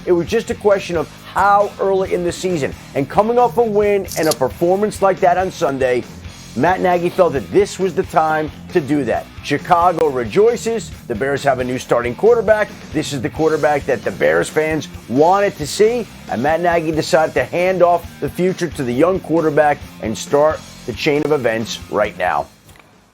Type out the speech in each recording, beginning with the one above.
It was just a question of how early in the season. And coming off a win and a performance like that on Sunday, Matt Nagy felt that this was the time to do that. Chicago rejoices. The Bears have a new starting quarterback. This is the quarterback that the Bears fans wanted to see. And Matt Nagy decided to hand off the future to the young quarterback and start the chain of events right now.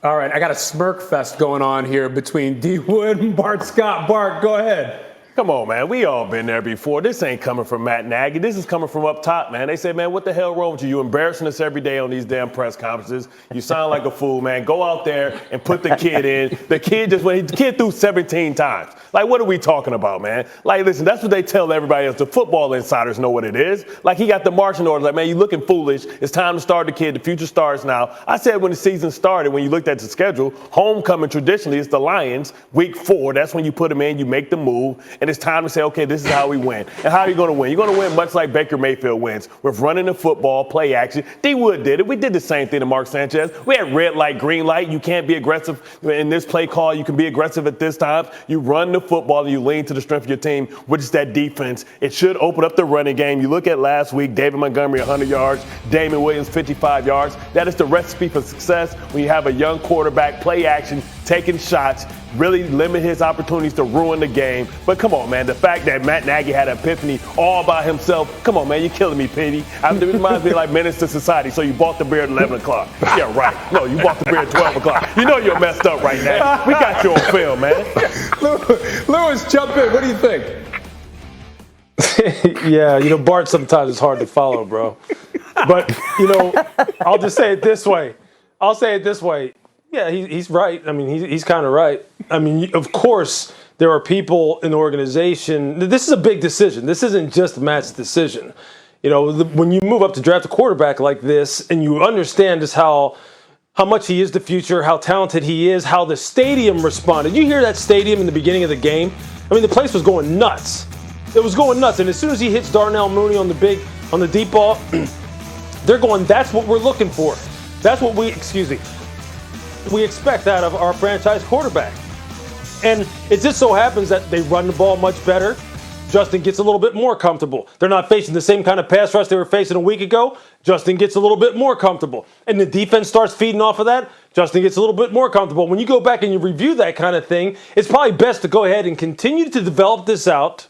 All right, I got a smirk fest going on here between D. Wood and Bart Scott. Bart, go ahead. Come on, man. We all been there before. This ain't coming from Matt Nagy. This is coming from up top, man. They say, man, what the hell wrong with you? You embarrassing us every day on these damn press conferences. You sound like a fool, man. Go out there and put the kid in. The kid threw 17 times. Like, what are we talking about, man? Like, listen, that's what they tell everybody else. The football insiders know what it is. Like, he got the marching orders. Like, man, you looking foolish. It's time to start the kid. The future starts now. I said when the season started, when you looked at the schedule, homecoming traditionally is the Lions, week 4. That's when you put them in, you make the move, and it's time to say, okay, this is how we win. And how are you going to win? You're going to win much like Baker Mayfield wins, with running the football, play action. D. Wood did it. We did the same thing to Mark Sanchez. We had red light, green light. You can't be aggressive in this play call. You can be aggressive at this time. You run the football and you lean to the strength of your team, which is that defense. It should open up the running game. You look at last week, David Montgomery, 100 yards, Damon Williams, 55 yards. That is the recipe for success when you have a young quarterback, play action, taking shots, really limit his opportunities to ruin the game. But come on, man, the fact that Matt Nagy had an epiphany all by himself, come on, man, you're killing me, Petey. It reminds me like Menace to Society. So you bought the beer at 11 o'clock. Yeah, right. No, you bought the beer at 12 o'clock. You know you're messed up right now. We got you on film, man. Lewis, jump in. What do you think? Yeah, Bart sometimes is hard to follow, bro. But, I'll just say it this way. Yeah, he's right. I mean, he's kind of right. I mean, of course, there are people in the organization. This is a big decision. This isn't just Matt's decision. When you move up to draft a quarterback like this and you understand just how much he is the future, how talented he is, how the stadium responded. You hear that stadium in the beginning of the game? I mean, the place was going nuts. It was going nuts. And as soon as he hits Darnell Mooney on the deep ball, they're going, that's what we're looking for. That's what we expect out of our franchise quarterback. And it just so happens that they run the ball much better. Justin gets a little bit more comfortable. They're not facing the same kind of pass rush they were facing a week ago. Justin gets a little bit more comfortable. And the defense starts feeding off of that. Justin gets a little bit more comfortable. When you go back and you review that kind of thing, it's probably best to go ahead and continue to develop this out.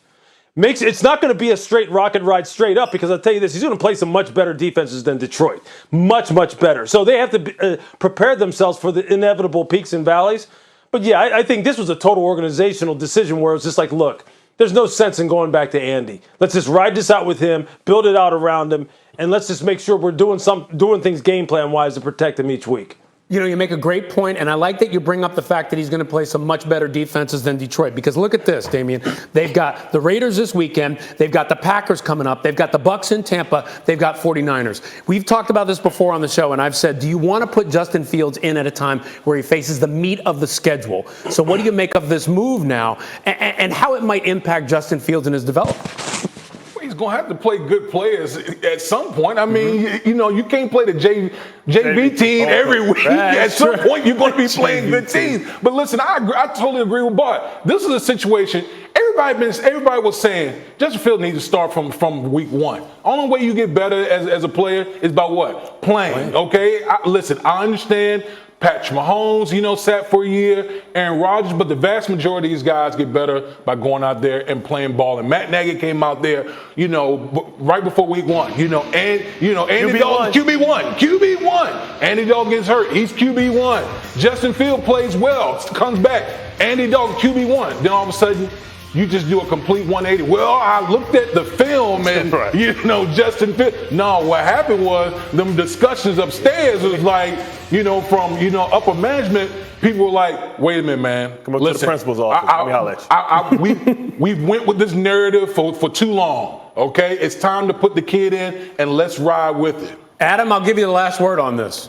It's not going to be a straight rocket ride straight up, because I'll tell you this, he's going to play some much better defenses than Detroit. Much, much better. So they have to prepare themselves for the inevitable peaks and valleys. But yeah, I think this was a total organizational decision where it's just like, look, there's no sense in going back to Andy. Let's just ride this out with him, build it out around him, and let's just make sure we're doing things game plan-wise to protect him each week. You make a great point, and I like that you bring up the fact that he's going to play some much better defenses than Detroit, because look at this, Damian. They've got the Raiders this weekend. They've got the Packers coming up. They've got the Bucs in Tampa. They've got 49ers. We've talked about this before on the show, and I've said, do you want to put Justin Fields in at a time where he faces the meat of the schedule? So what do you make of this move now, and how it might impact Justin Fields and his development? He's going to have to play good players at some point. I mean, you can't play the JV team every week. At some point, you're going to be playing good teams. But listen, I totally agree with Bart. This is a situation, everybody was saying, Justin Fields needs to start from week 1. Only way you get better as a player is by what? Playing, okay? Listen, I understand Patrick Mahomes, sat for a year, Aaron Rodgers, but the vast majority of these guys get better by going out there and playing ball. And Matt Nagy came out there, right before week 1, Andy Dalton, QB1. Andy Dalton gets hurt. He's QB1. Justin Fields plays well, comes back. Andy Dalton, QB1. Then all of a sudden, you just do a complete 180. Well, I looked at the film and, Justin Fields. No, what happened was them discussions upstairs was like, from upper management, people were like, wait a minute, man. Come up to the principal's office. Let me holler at you. We went with this narrative for too long, okay? It's time to put the kid in and let's ride with it. Adam, I'll give you the last word on this.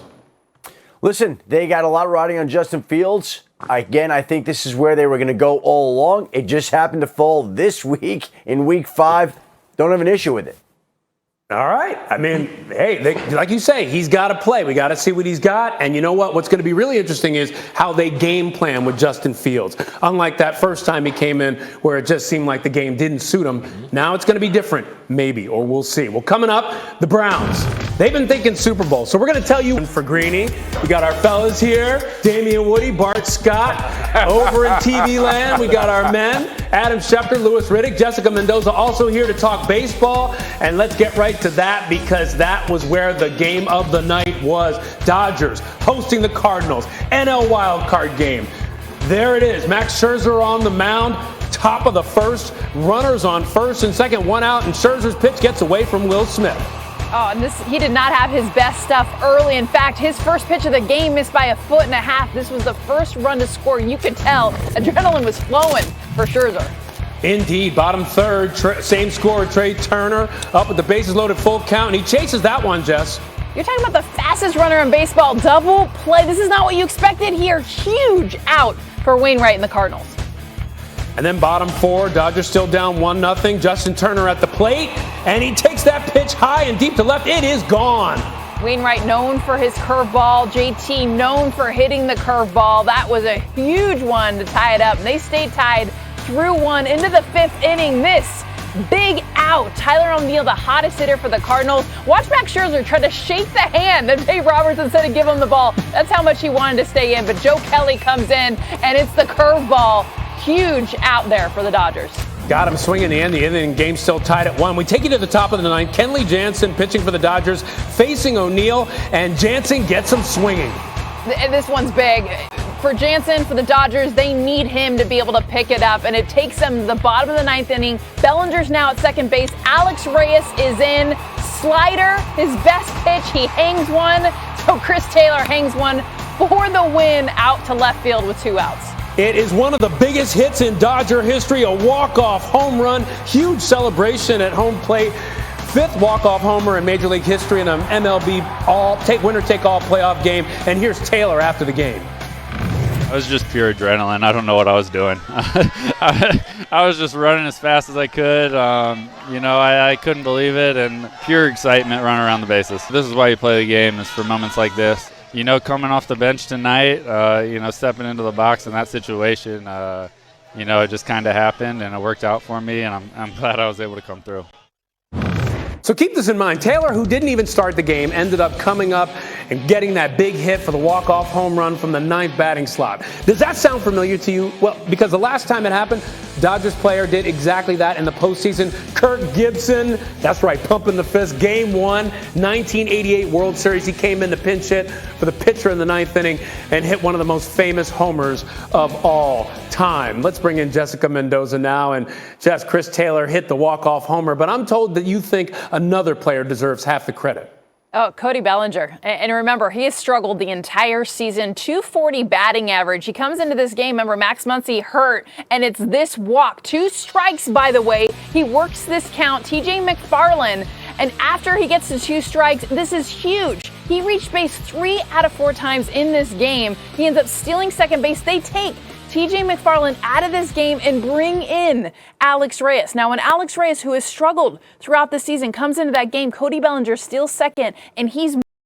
Listen, they got a lot riding on Justin Fields. Again, I think this is where they were going to go all along. It just happened to fall this week in week 5. Don't have an issue with it. All right. I mean, hey, like you say, he's got to play. We got to see what he's got. And you know what? What's going to be really interesting is how they game plan with Justin Fields. Unlike that first time he came in where it just seemed like the game didn't suit him. Now it's going to be different, maybe, or we'll see. Well, coming up, the Browns. They've been thinking Super Bowl. So we're going to tell you for Greeny. We got our fellas here, Damian Woody, Bart Scott. Over in TV land, we got our men, Adam Schefter, Louis Riddick, Jessica Mendoza, also here to talk baseball. And let's get right to that because that was where the game of the night was. Dodgers hosting the Cardinals, NL wildcard game. There it is. Max Scherzer on the mound, top of the first, runners on first and second, one out, and Scherzer's pitch gets away from Will Smith. Oh, and he did not have his best stuff early. In fact, his first pitch of the game missed by 1.5 feet. This was the first run to score. You could tell adrenaline was flowing for Scherzer. Indeed, bottom third, same score, Trey Turner up with the bases loaded, full count, and he chases that one, Jess. You're talking about the fastest runner in baseball, double play. This is not what you expected here. Huge out for Wainwright and the Cardinals. And then bottom four, Dodgers still down 1-0. Justin Turner at the plate, and he takes that pitch high and deep to left. It is gone. Wainwright known for his curveball. JT known for hitting the curveball. That was a huge one to tie it up. And they stayed tied through one into the fifth inning. This big out. Tyler O'Neill, the hottest hitter for the Cardinals. Watch Max Scherzer try to shake the hand of Dave Roberts instead of give him the ball. That's how much he wanted to stay in. But Joe Kelly comes in, and it's the curveball. Huge out there for the Dodgers. Got him swinging the end. The inning game still tied at 1. We take you to the top of the ninth. Kenley Jansen pitching for the Dodgers, facing O'Neill, and Jansen gets him swinging. This one's big. For Jansen, for the Dodgers, they need him to be able to pick it up, and it takes them to the bottom of the ninth inning. Bellinger's now at second base. Alex Reyes is in. Slider, his best pitch. He hangs one. So Chris Taylor hangs one for the win out to left field with 2 outs. It is one of the biggest hits in Dodger history, a walk-off home run, huge celebration at home plate. 5th walk-off homer in Major League history in an MLB winner-take-all playoff game. And here's Taylor after the game. It was just pure adrenaline. I don't know what I was doing. I was just running as fast as I could. I couldn't believe it, and pure excitement running around the bases. This is why you play the game, is for moments like this. Coming off the bench tonight, stepping into the box in that situation, it just kind of happened, and it worked out for me, and I'm glad I was able to come through. So keep this in mind. Taylor, who didn't even start the game, ended up coming up and getting that big hit for the walk-off home run from the 9th batting slot. Does that sound familiar to you? Well, because the last time it happened, Dodgers player did exactly that in the postseason. Kirk Gibson, that's right, pumping the fist. Game 1, 1988 World Series. He came in to pinch hit for the pitcher in the 9th inning and hit one of the most famous homers of all time. Let's bring in Jessica Mendoza now. And Jess, Chris Taylor hit the walk-off homer, but I'm told that you think another player deserves half the credit. Oh, Cody Bellinger. And remember, he has struggled the entire season. 240 batting average. He comes into this game, remember, Max Muncy hurt, and it's this walk. 2 strikes, by the way. He works this count. TJ McFarland, and after he gets to 2 strikes, this is huge. He reached base 3 out of 4 times in this game. He ends up stealing second base. They take TJ McFarland out of this game and bring in Alex Reyes. Now, when Alex Reyes, who has struggled throughout the season, comes into that game, Cody Bellinger steals second, and he's